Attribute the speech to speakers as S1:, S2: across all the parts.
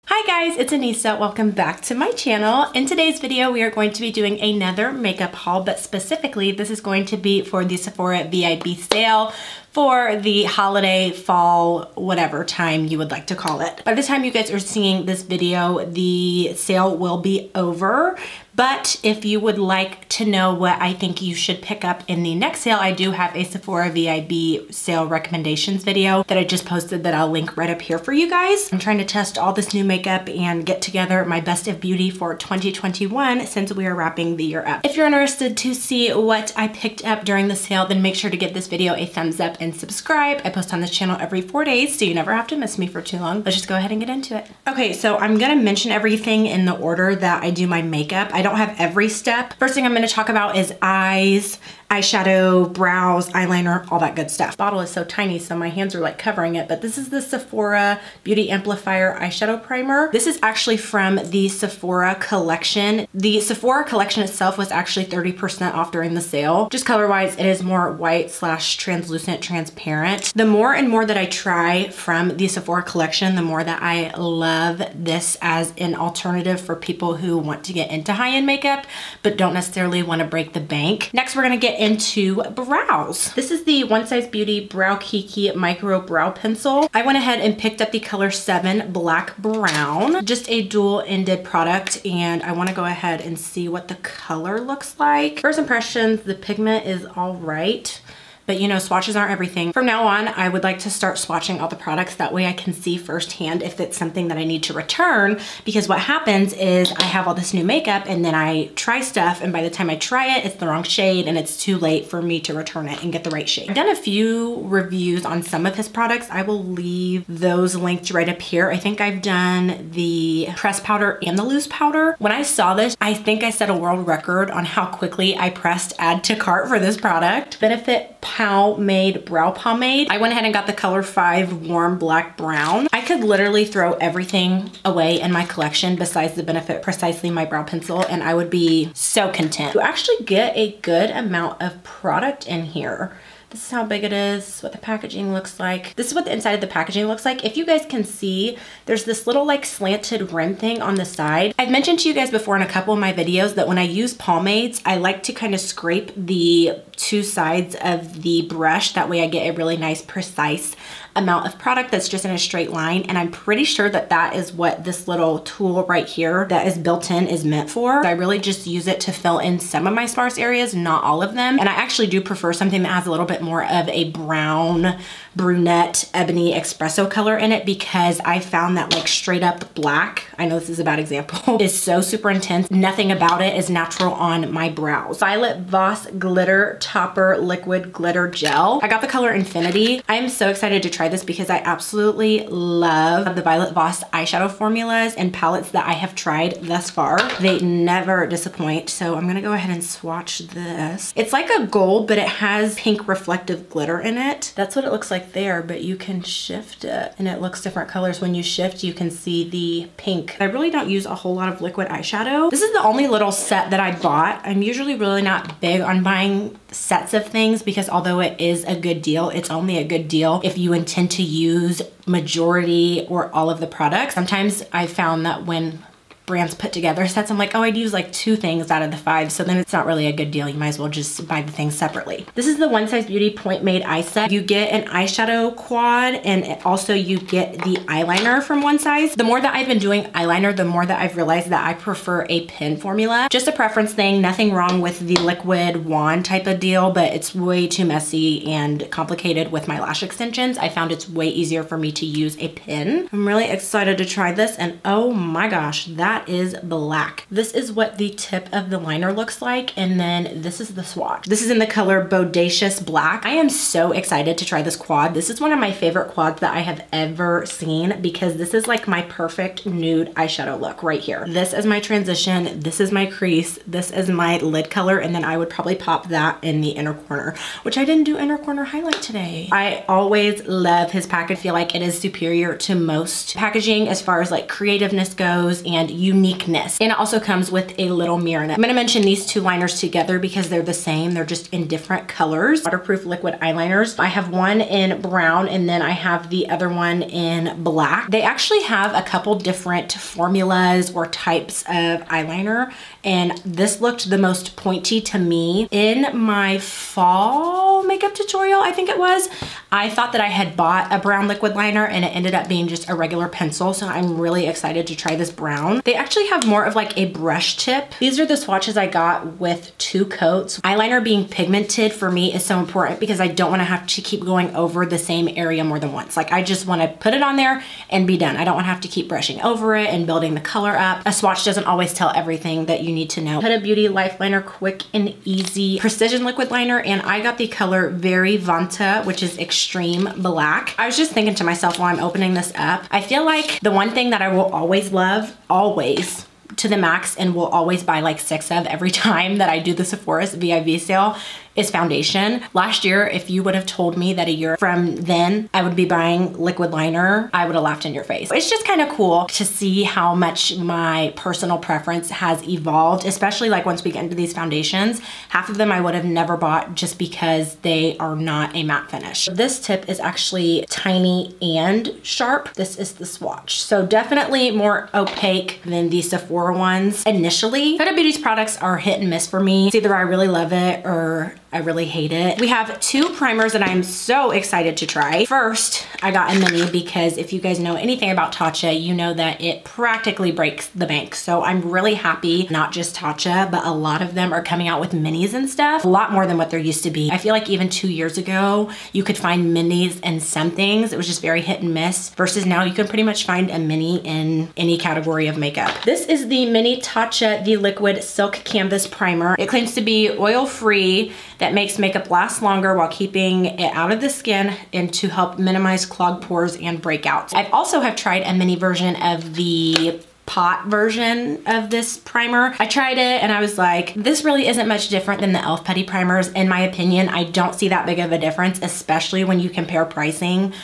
S1: Hi guys, it's Anissa. Welcome back to my channel. In today's video, we are going to be doing another makeup haul, but specifically, this is going to be for the Sephora VIB sale for the holiday, fall, whatever time you would like to call it. By the time you guys are seeing this video, the sale will be over. But if you would like to know what I think you should pick up in the next sale, I do have a Sephora VIB sale recommendations video that I just posted that I'll link right up here for you guys. I'm trying to test all this new makeup and get together my best of beauty for 2021 since we are wrapping the year up. If you're interested to see what I picked up during the sale, then make sure to give this video a thumbs up and subscribe. I post on this channel every 4 days, so you never have to miss me for too long. Let's just go ahead and get into it. Okay, so I'm gonna mention everything in the order that I do my makeup. I don't have every step. First thing I'm gonna talk about is eyes, eyeshadow, brows, eyeliner, all that good stuff. The bottle is so tiny, so my hands are like covering it, but this is the Sephora Beauty Amplifier eyeshadow primer. This is actually from the Sephora collection. The Sephora collection itself was actually 30% off during the sale. Just color-wise, it is more white / translucent, transparent. The more and more that I try from the Sephora collection, the more that I love this as an alternative for people who want to get into high-end makeup, but don't necessarily want to break the bank. Next, we're gonna get into brows. This is the One Size Beauty BROWKIKI Micro Brow Pencil. I went ahead and picked up the color 7 Black Brown, just a dual-ended product, and I wanna go ahead and see what the color looks like. First impressions, the pigment is all right. But you know, swatches aren't everything. From now on, I would like to start swatching all the products. That way I can see firsthand if it's something that I need to return, because what happens is I have all this new makeup and then I try stuff, and by the time I try it, it's the wrong shade and it's too late for me to return it and get the right shade. I've done a few reviews on some of his products. I will leave those linked right up here. I think I've done the pressed powder and the loose powder. When I saw this, I think I set a world record on how quickly I pressed add to cart for this product. Benefit POWMADE brow pomade. I went ahead and got the color 5 warm black brown. I could literally throw everything away in my collection besides the Benefit Precisely My Brow Pencil, and I would be so content. You actually get a good amount of product in here. This is how big it is, what the packaging looks like. This is what the inside of the packaging looks like. If you guys can see, there's this little like slanted rim thing on the side. I've mentioned to you guys before in a couple of my videos that when I use pomades, I like to kind of scrape the two sides of the brush. That way I get a really nice, precise amount of product that's just in a straight line, and I'm pretty sure that that is what this little tool right here that is built in is meant for. I really just use it to fill in some of my sparse areas, not all of them, and I actually do prefer something that has a little bit more of a brown, brunette, ebony espresso color in it, because I found that like straight up black, I know this is a bad example, is so super intense. Nothing about it is natural on my brows. Violet VOSS Glitter Topper Liquid Glitter Gel. I got the color Infinity. I am so excited to try this because I absolutely love the Violet VOSS eyeshadow formulas and palettes that I have tried thus far. They never disappoint, so I'm gonna go ahead and swatch this. It's like a gold, but it has pink reflective glitter in it. That's what it looks like there, but you can shift it and it looks different colors. When you shift, you can see the pink. I really don't use a whole lot of liquid eyeshadow. This is the only little set that I bought. I'm usually really not big on buying sets of things because although it is a good deal, it's only a good deal if you intend to use majority or all of the products. Sometimes I've found that when brands put together sets, I'm like, oh, I'd use like 2 things out of the 5, so then it's not really a good deal. You might as well just buy the things separately. This is the One Size Beauty Point Made eye set. You get an eyeshadow quad, and also you get the eyeliner from One Size. The more that I've been doing eyeliner, the more that I've realized that I prefer a pen formula. Just a preference thing, nothing wrong with the liquid wand type of deal, but it's way too messy and complicated with my lash extensions. I found it's way easier for me to use a pen. I'm really excited to try this, and oh my gosh, that is black. This is what the tip of the liner looks like, and then this is the swatch. This is in the color Bodacious Black. I am so excited to try this quad. This is one of my favorite quads that I have ever seen because this is like my perfect nude eyeshadow look right here. This is my transition, this is my crease, this is my lid color, and then I would probably pop that in the inner corner, which I didn't do inner corner highlight today. I always love his package. I feel like it is superior to most packaging as far as like creativeness goes, and uniqueness. And it also comes with a little mirror in it. I'm gonna mention these two liners together because they're the same. They're just in different colors. Waterproof liquid eyeliners. I have one in brown and then I have the other one in black. They actually have a couple different formulas or types of eyeliner, and this looked the most pointy to me. In my fall makeup tutorial, I think it was, I thought that I had bought a brown liquid liner and it ended up being just a regular pencil, so I'm really excited to try this brown. They actually have more of like a brush tip. These are the swatches I got with 2 coats. Eyeliner being pigmented for me is so important because I don't want to have to keep going over the same area more than once. Like I just want to put it on there and be done. I don't want to have to keep brushing over it and building the color up. A swatch doesn't always tell everything that you need to know. Huda Beauty Life Liner Quick and Easy Precision Liquid Liner, and I got the color Very Vanta, which is extreme black. I was just thinking to myself while I'm opening this up, I feel like the one thing that I will always love, always, to the max, and will always buy like 6 of every time that I do the Sephora's VIB sale, is foundation. Last year, if you would have told me that a year from then I would be buying liquid liner, I would have laughed in your face. It's just kind of cool to see how much my personal preference has evolved, especially like once we get into these foundations. Half of them I would have never bought just because they are not a matte finish. This tip is actually tiny and sharp. This is the swatch. So definitely more opaque than the Sephora ones. Initially, Huda Beauty's products are hit and miss for me. It's either I really love it or I really hate it. We have 2 primers that I'm so excited to try. First, I got a mini because if you guys know anything about TATCHA, you know that it practically breaks the bank. So I'm really happy, not just TATCHA, but a lot of them are coming out with minis and stuff. A lot more than what there used to be. I feel like even 2 years ago, you could find minis in some things. It was just very hit and miss, versus now you can pretty much find a mini in any category of makeup. This is the mini TATCHA The Liquid Silk Canvas Primer. It claims to be oil-free, that makes makeup last longer while keeping it out of the skin and to help minimize clogged pores and breakouts. I also have tried a mini version of the pot version of this primer. I tried it and I was like, this really isn't much different than the e.l.f. Putty primers. In my opinion, I don't see that big of a difference, especially when you compare pricing.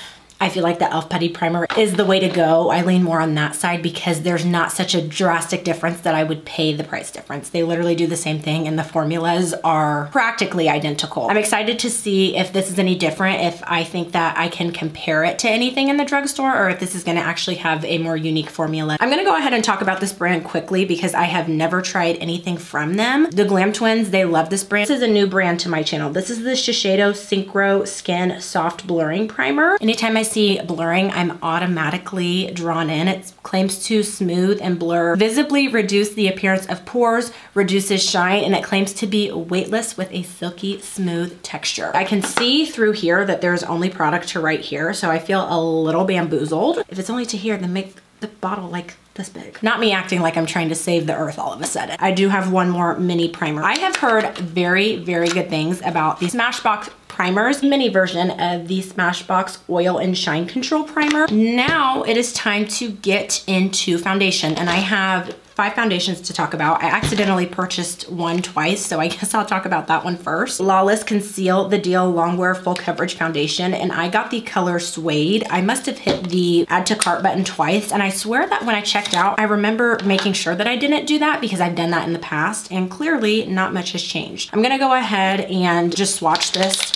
S1: I feel like the e.l.f. Putty primer is the way to go. I lean more on that side because there's not such a drastic difference that I would pay the price difference. They literally do the same thing and the formulas are practically identical. I'm excited to see if this is any different, if I think that I can compare it to anything in the drugstore, or if this is gonna actually have a more unique formula. I'm gonna go ahead and talk about this brand quickly because I have never tried anything from them. The Glam Twins, they love this brand. This is a new brand to my channel. This is the SHISEIDO Synchro Skin Soft Blurring Primer. Anytime I see blurring, I'm automatically drawn in. It claims to smooth and blur, visibly reduce the appearance of pores, reduces shine, and it claims to be weightless with a silky smooth texture. I can see through here that there's only product to right here, so I feel a little bamboozled. If it's only to here, then make the bottle like this big. Not me acting like I'm trying to save the earth all of a sudden. I do have one more mini primer. I have heard very, very good things about the Smashbox primers, mini version of the Smashbox Oil and Shine Control Primer. Now it is time to get into foundation, and I have 5 foundations to talk about. I accidentally purchased one twice, so I guess I'll talk about that one first. Lawless Conceal the Deal Longwear Full Coverage Foundation, and I got the color Suede. I must have hit the add to cart button twice, and I swear that when I checked out, I remember making sure that I didn't do that because I've done that in the past, and clearly not much has changed. I'm gonna go ahead and just swatch this.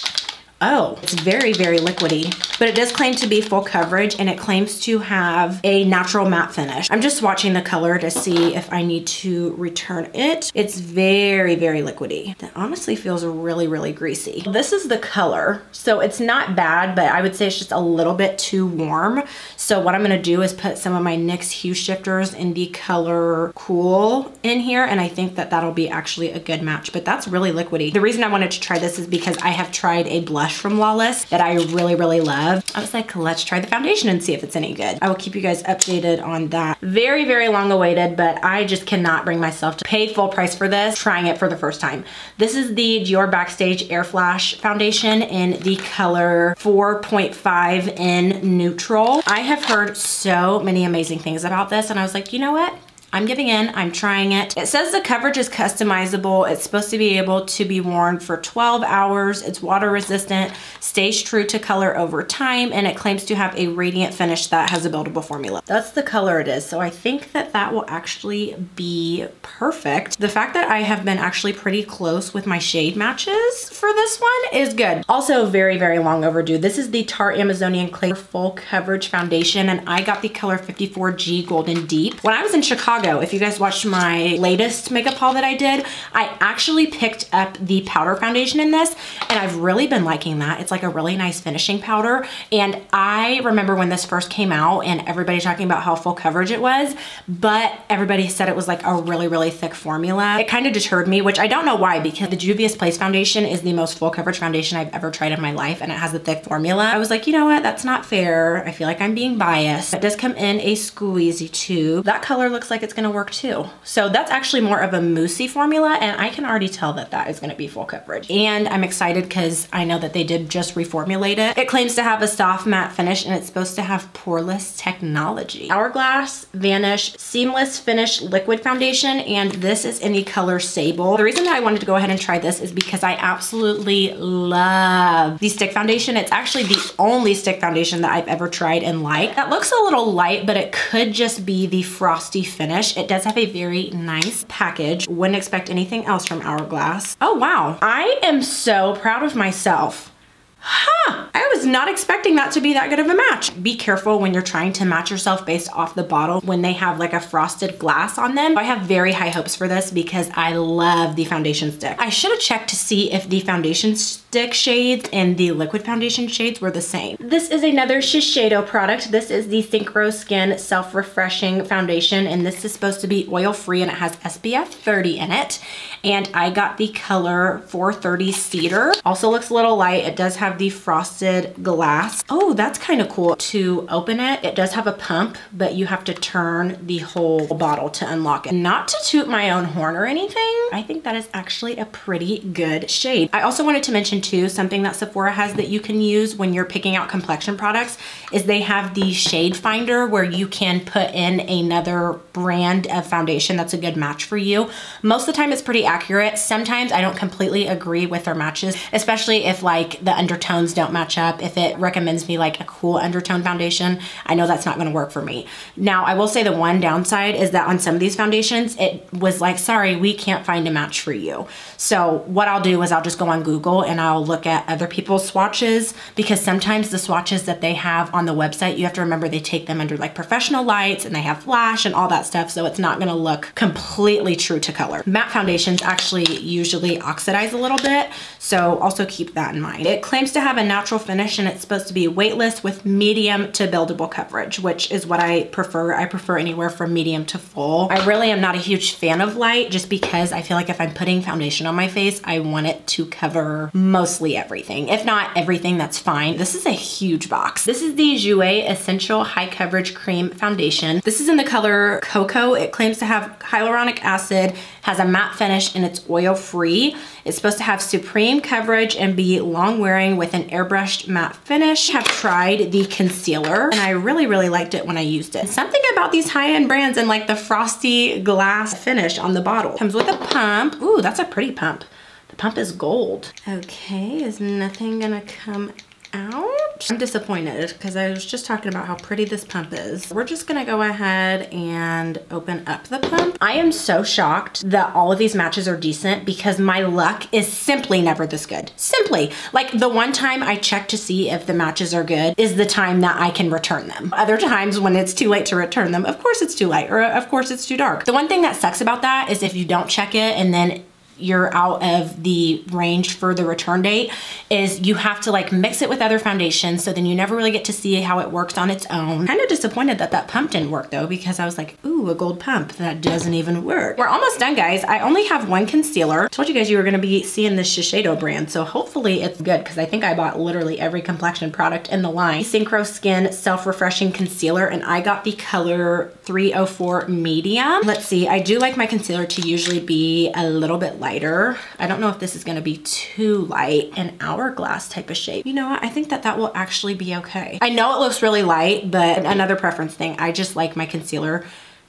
S1: Oh, it's very, very liquidy, but it does claim to be full coverage and it claims to have a natural matte finish. I'm just swatching the color to see if I need to return it. It's very, very liquidy. That honestly feels really, really greasy. This is the color. So it's not bad, but I would say it's just a little bit too warm. So what I'm gonna do is put some of my NYX Hue Shifters in the color Cool in here, and I think that that'll be actually a good match, but that's really liquidy. The reason I wanted to try this is because I have tried a blush from Lawless that I really, really love. I was like, let's try the foundation and see if it's any good. I will keep you guys updated on that. Very, very long awaited, but I just cannot bring myself to pay full price for this, trying it for the first time. This is the DIOR Backstage AIRFLASH foundation in the color 4.5 in Neutral. I have heard so many amazing things about this, and I was like, you know what? I'm giving in, I'm trying it. It says the coverage is customizable. It's supposed to be able to be worn for 12 hours. It's water resistant, stays true to color over time, and it claims to have a radiant finish that has a buildable formula. That's the color it is. So I think that that will actually be perfect. The fact that I have been actually pretty close with my shade matches for this one is good. Also very, very long overdue. This is the Tarte Amazonian Clay Full Coverage Foundation, and I got the color 54G Golden Deep. When I was in Chicago, if you guys watched my latest makeup haul that I did, I actually picked up the powder foundation in this, and I've really been liking that. It's like a really nice finishing powder, and I remember when this first came out and everybody talking about how full coverage it was, but everybody said it was like a really, really thick formula. It kind of deterred me, which I don't know why, because the Juvia's Place foundation is the most full coverage foundation I've ever tried in my life, and it has a thick formula. I was like, you know what, that's not fair. I feel like I'm being biased. It does come in a squeezy tube. That color looks like it's gonna work too. So that's actually more of a moussey formula, and I can already tell that that is gonna be full coverage. And I'm excited because I know that they did just reformulate it. It claims to have a soft matte finish, and it's supposed to have poreless technology. Hourglass Vanish Seamless Finish Liquid Foundation, and this is in the color Sable. The reason that I wanted to go ahead and try this is because I absolutely love the stick foundation. It's actually the only stick foundation that I've ever tried and liked. That looks a little light, but it could just be the frosty finish. It does have a very nice package. Wouldn't expect anything else from Hourglass. Oh wow, I am so proud of myself. Huh, I was not expecting that to be that good of a match. Be careful when you're trying to match yourself based off the bottle when they have like a frosted glass on them. I have very high hopes for this because I love the foundation stick. I should have checked to see if the foundation stick shades and the liquid foundation shades were the same. This is another Shiseido product. This is the Synchro Skin Self-Refreshing Foundation, and this is supposed to be oil-free, and it has SPF 30 in it. And I got the color 430 Cedar. Also looks a little light. It does have the frosted glass. Oh, that's kind of cool. To open it, it does have a pump, but you have to turn the whole bottle to unlock it. Not to toot my own horn or anything, I think that is actually a pretty good shade. I also wanted to mention too, something that Sephora has that you can use when you're picking out complexion products is they have the shade finder where you can put in another brand of foundation that's a good match for you. Most of the time it's pretty accurate. Sometimes I don't completely agree with their matches, especially if like the undertones don't match up. If it recommends me like a cool undertone foundation, I know that's not gonna work for me. Now, I will say the one downside is that on some of these foundations, it was like, sorry, we can't find a match for you. So what I'll do is I'll just go on Google and I'll look at other people's swatches, because sometimes the swatches that they have on the website, you have to remember they take them under like professional lights and they have flash and all that stuff, so it's not gonna look completely true to color. Matte foundations actually usually oxidize a little bit, so also keep that in mind. It claims to have a natural finish, and it's supposed to be weightless with medium to buildable coverage, which is what I prefer. I prefer anywhere from medium to full. I really am not a huge fan of light, just because I feel like if I'm putting foundation on my face, I want it to cover mostly everything. If not everything, that's fine. This is a huge box. This is the JOUER Essential High Coverage Cream Foundation. This is in the color Cocoa. It claims to have hyaluronic acid, has a matte finish, and it's oil-free. It's supposed to have supreme coverage and be long-wearing with an airbrushed matte finish. I have tried the concealer, and I really, really liked it when I used it. Something about these high-end brands and like the frosty glass finish on the bottle. Comes with a pump. Ooh, that's a pretty pump. The pump is gold. Okay, is nothing gonna come out? I'm disappointed because I was just talking about how pretty this pump is. We're just gonna go ahead and open up the pump. I am so shocked that all of these matches are decent, because my luck is simply never this good. Simply. Like the one time I check to see if the matches are good is the time that I can return them. Other times when it's too late to return them, of course it's too light, or of course it's too dark. The one thing that sucks about that is if you don't check it and then you're out of the range for the return date, is you have to like mix it with other foundations, so then you never really get to see how it works on its own. Kind of disappointed that that pump didn't work though, because I was like, ooh, a gold pump that doesn't even work. We're almost done, guys. I only have one concealer. I told you guys you were gonna be seeing this Shiseido brand, so hopefully it's good, because I think I bought literally every complexion product in the line. Synchro Skin Self-Refreshing Concealer, and I got the color 304 Medium. Let's see, I do like my concealer to usually be a little bit lighter. I don't know if this is gonna be too light, an hourglass type of shape. You know what, I think that that will actually be okay. I know it looks really light, but another preference thing, I just like my concealer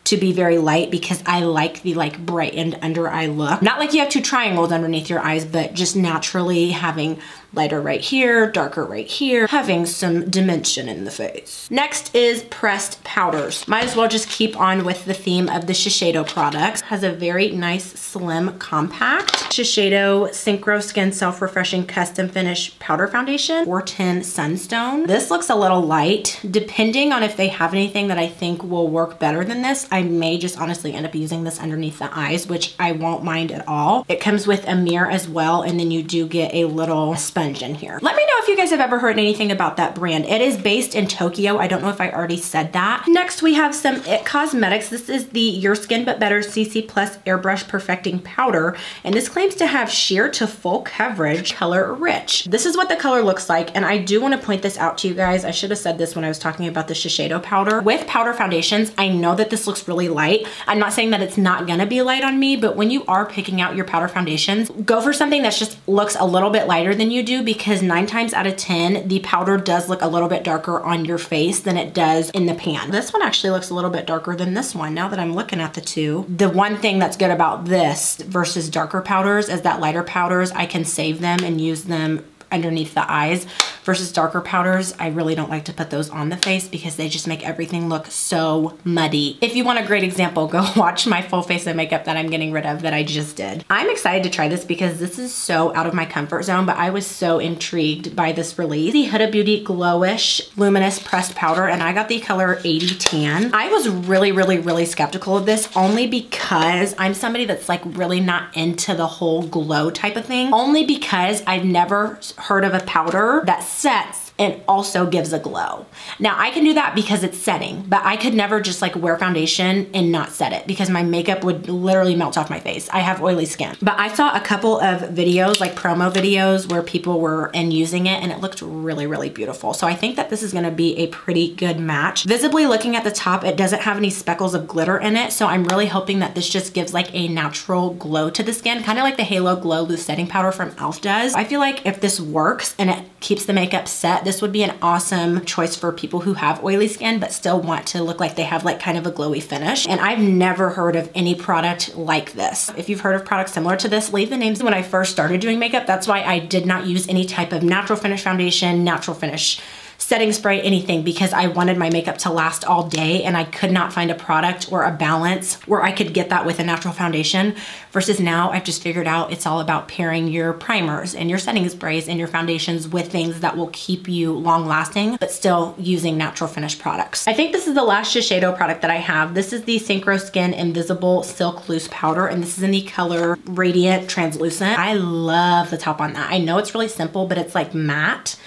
S1: to be very light because I like the like brightened under eye look. Not like you have two triangles underneath your eyes, but just naturally having lighter right here, darker right here, having some dimension in the face. Next is pressed powders. Might as well just keep on with the theme of the Shiseido products. Has a very nice slim compact Shiseido Synchro Skin Self-Refreshing Custom Finish Powder Foundation 410 Sunstone. This looks a little light. Depending on if they have anything that I think will work better than this, I may just honestly end up using this underneath the eyes, which I won't mind at all. It comes with a mirror as well, and then you do get a little sponge in here. Let me know if you guys have ever heard anything about that brand. It is based in Tokyo. I don't know if I already said that. Next, we have some IT Cosmetics. This is the Your Skin But Better CC Plus Airbrush Perfecting Powder, and this claims to have sheer to full coverage, color rich. This is what the color looks like, and I do want to point this out to you guys. I should have said this when I was talking about the Shiseido powder. With powder foundations, I know that this looks really light. I'm not saying that it's not gonna be light on me, but when you are picking out your powder foundations, go for something that just looks a little bit lighter than you do, because 9 times out of 10, the powder does look a little bit darker on your face than it does in the pan. This one actually looks a little bit darker than this one now that I'm looking at the two. The one thing that's good about this versus darker powders is that lighter powders, I can save them and use them underneath the eyes, versus darker powders, I really don't like to put those on the face because they just make everything look so muddy. If you want a great example, go watch my full face of makeup that I'm getting rid of that I just did. I'm excited to try this because this is so out of my comfort zone, but I was so intrigued by this release. The Huda Beauty Glowish Luminous Pressed Powder, and I got the color 80 Tan. I was really skeptical of this only because I'm somebody that's like really not into the whole glow type of thing, only because I've never heard of a powder that sets and also gives a glow. Now I can do that because it's setting, but I could never just like wear foundation and not set it because my makeup would literally melt off my face. I have oily skin. But I saw a couple of videos, like promo videos, where people were using it and it looked really beautiful. So I think that this is gonna be a pretty good match. Visibly looking at the top, it doesn't have any speckles of glitter in it, so I'm really hoping that this just gives like a natural glow to the skin, kind of like the Halo Glow Loose Setting Powder from e.l.f. does. I feel like if this works and it keeps the makeup set, this would be an awesome choice for people who have oily skin but still want to look like they have like kind of a glowy finish. And I've never heard of any product like this. If you've heard of products similar to this, leave the names. When I first started doing makeup, that's why I did not use any type of natural finish foundation, natural finish setting spray, anything, because I wanted my makeup to last all day and I could not find a product or a balance where I could get that with a natural foundation. Versus now I've just figured out it's all about pairing your primers and your setting sprays and your foundations with things that will keep you long lasting but still using natural finish products. I think this is the last Shiseido product that I have. This is the Synchro Skin Invisible Silk Loose Powder, and this is in the color Radiant Translucent. I love the top on that. I know it's really simple, but it's like matte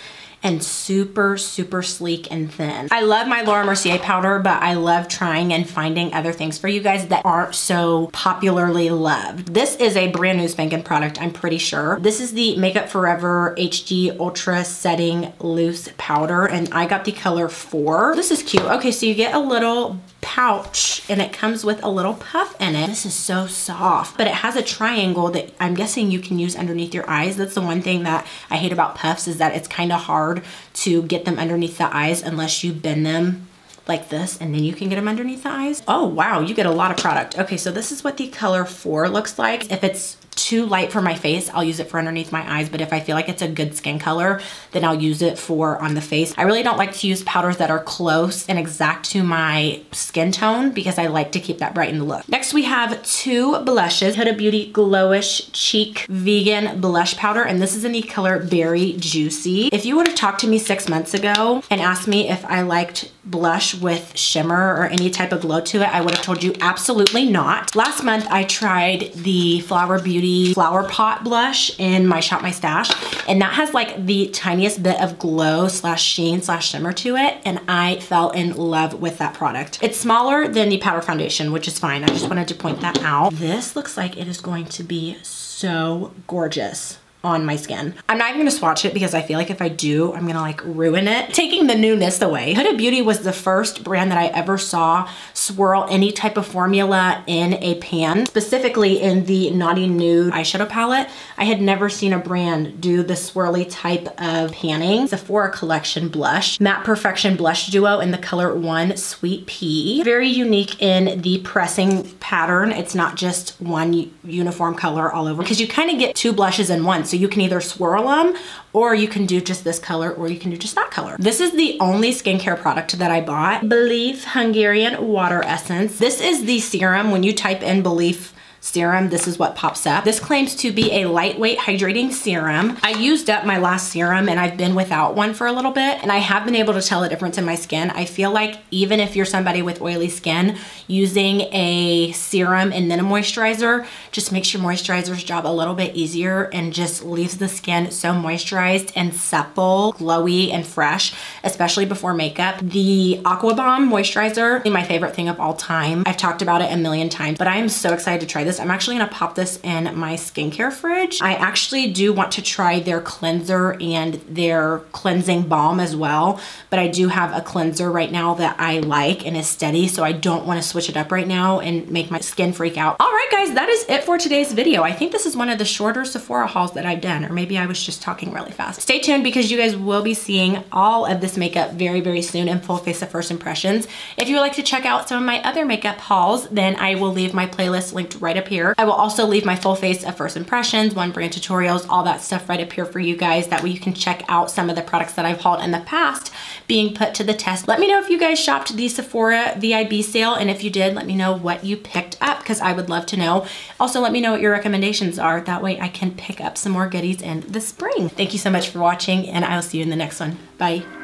S1: and super sleek and thin. I love my Laura Mercier powder, but I love trying and finding other things for you guys that aren't so popularly loved. This is a brand new spanking product, I'm pretty sure. This is the Makeup Forever HD Ultra Setting Loose Powder, and I got the color 4. This is cute. Okay, so you get a little pouch and it comes with a little puff in it. This is so soft, but it has a triangle that I'm guessing you can use underneath your eyes. That's the one thing that I hate about puffs, is that it's kind of hard to get them underneath the eyes unless you bend them like this, and then you can get them underneath the eyes. Oh wow, you get a lot of product. Okay, so this is what the color 4 looks like. If it's too light for my face, I'll use it for underneath my eyes, but if I feel like it's a good skin color, then I'll use it for on the face. I really don't like to use powders that are close and exact to my skin tone because I like to keep that brightened look. Next we have 2 blushes. Huda Beauty Glowish Cheek Vegan Blush Powder, and this is in the color Berry Juicy. If you would have talked to me 6 months ago and asked me if I liked blush with shimmer or any type of glow to it, I would have told you absolutely not. Last month I tried the Flower Beauty Flower Pot blush in my Shop My Stash, and that has like the tiniest bit of glow slash sheen slash shimmer to it, and I fell in love with that product. It's smaller than the powder foundation, which is fine. I just wanted to point that out. This looks like it is going to be so gorgeous on my skin. I'm not even gonna swatch it because I feel like if I do, I'm gonna like ruin it, taking the newness away. Huda Beauty was the first brand that I ever saw swirl any type of formula in a pan, specifically in the Naughty Nude eyeshadow palette. I had never seen a brand do the swirly type of panning. Sephora collection blush, Matte Perfection blush duo in the color 1 Sweet Pea. Very unique in the pressing pattern. It's not just one uniform color all over, because you kind of get two blushes in one. So you can either swirl them, or you can do just this color, or you can do just that color. This is the only skincare product that I bought. Belif Hungarian Water Essence. This is the serum. When you type in Belif serum, this is what pops up. This claims to be a lightweight hydrating serum. I used up my last serum and I've been without one for a little bit, and I have been able to tell a difference in my skin. I feel like even if you're somebody with oily skin, using a serum and then a moisturizer just makes your moisturizer's job a little bit easier and just leaves the skin so moisturized and supple, glowy, and fresh, especially before makeup. The Aqua Bomb moisturizer is my favorite thing of all time. I've talked about it a million times, but I am so excited to try this. I'm actually gonna pop this in my skincare fridge. I actually do want to try their cleanser and their cleansing balm as well, but I do have a cleanser right now that I like and is steady, so I don't want to switch it up right now and make my skin freak out. All right, guys, that is it for today's video. I think this is one of the shorter Sephora hauls that I've done, or maybe I was just talking really fast. Stay tuned because you guys will be seeing all of this makeup very, very soon in Full Face of First Impressions. If you would like to check out some of my other makeup hauls, then I will leave my playlist linked right up here. I will also leave my Full Face of First Impressions, one brand tutorials, all that stuff right up here for you guys. That way you can check out some of the products that I've hauled in the past being put to the test. Let me know if you guys shopped the Sephora VIB sale, and if you did, let me know what you picked up because I would love to know. Also, let me know what your recommendations are. That way I can pick up some more goodies in the spring. Thank you so much for watching, and I'll see you in the next one. Bye.